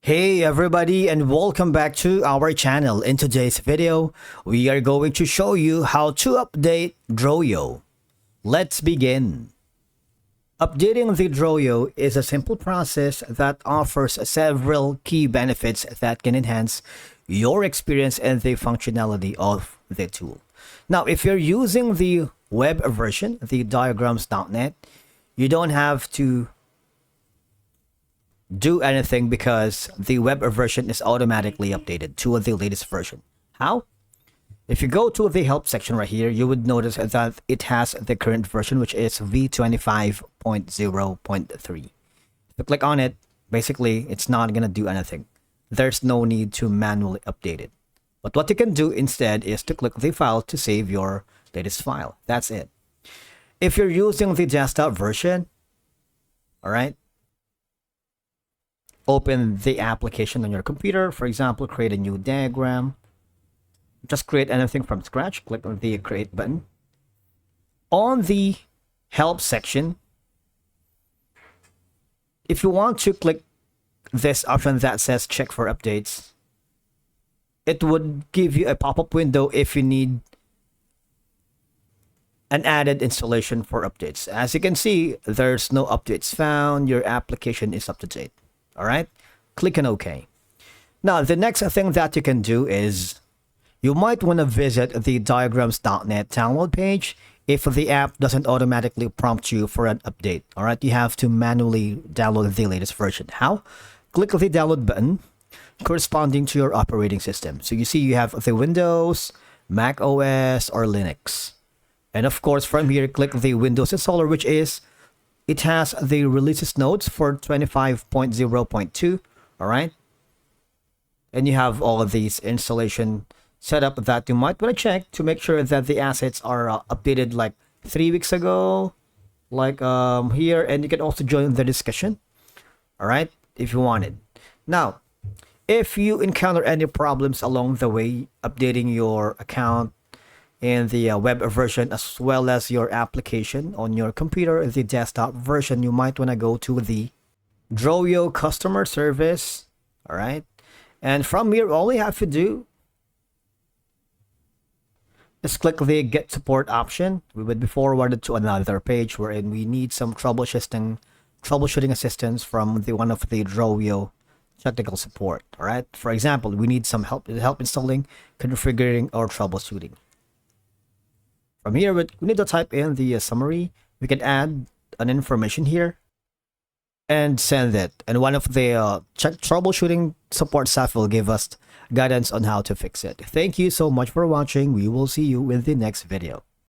Hey everybody, and welcome back to our channel. In today's video, we are going to show you how to update drawio. Let's begin. Updating the drawio is a simple process that offers several key benefits that can enhance your experience and the functionality of the tool. Now, if you're using the web version, the diagrams.net, you don't have to do anything because the web version is automatically updated to the latest version. How? If you go to the help section right here, you would notice that it has the current version, which is v25.0.3. If you click on it, basically it's not going to do anything. There's no need to manually update it. But what you can do instead is to click the file to save your latest file. That's it. If you're using the desktop version, all right, open the application on your computer. For example, create a new diagram. Just create anything from scratch. Click on the create button. On the help section, if you want to click this option that says check for updates, it would give you a pop-up window if you need an added installation for updates. As you can see, there's no updates found. Your application is up to date. All right, click on OK. Now, the next thing that you can do is you might want to visit the diagrams.net download page if the app doesn't automatically prompt you for an update. All right, you have to manually download the latest version. How? Click the download button corresponding to your operating system. So you see you have the Windows, Mac OS, or Linux. And of course, from here, click the Windows installer, which is it has the releases notes for 25.0.2, all right? And you have all of these installation setup that you might want to check to make sure that the assets are updated like 3 weeks ago, like here. And you can also join the discussion, all right, if you wanted. Now, if you encounter any problems along the way updating your account in the web version as well as your application on your computer, the desktop version, you might want to go to the drawio customer service. All right, and from here, all you have to do is click the get support option. We would be forwarded to another page wherein we need some troubleshooting assistance from one of the drawio technical support. All right, for example, we need some help installing, configuring, or troubleshooting. From here, we need to type in the summary. We can add an information here and send it. And one of the troubleshooting support staff will give us guidance on how to fix it. Thank you so much for watching. We will see you in the next video.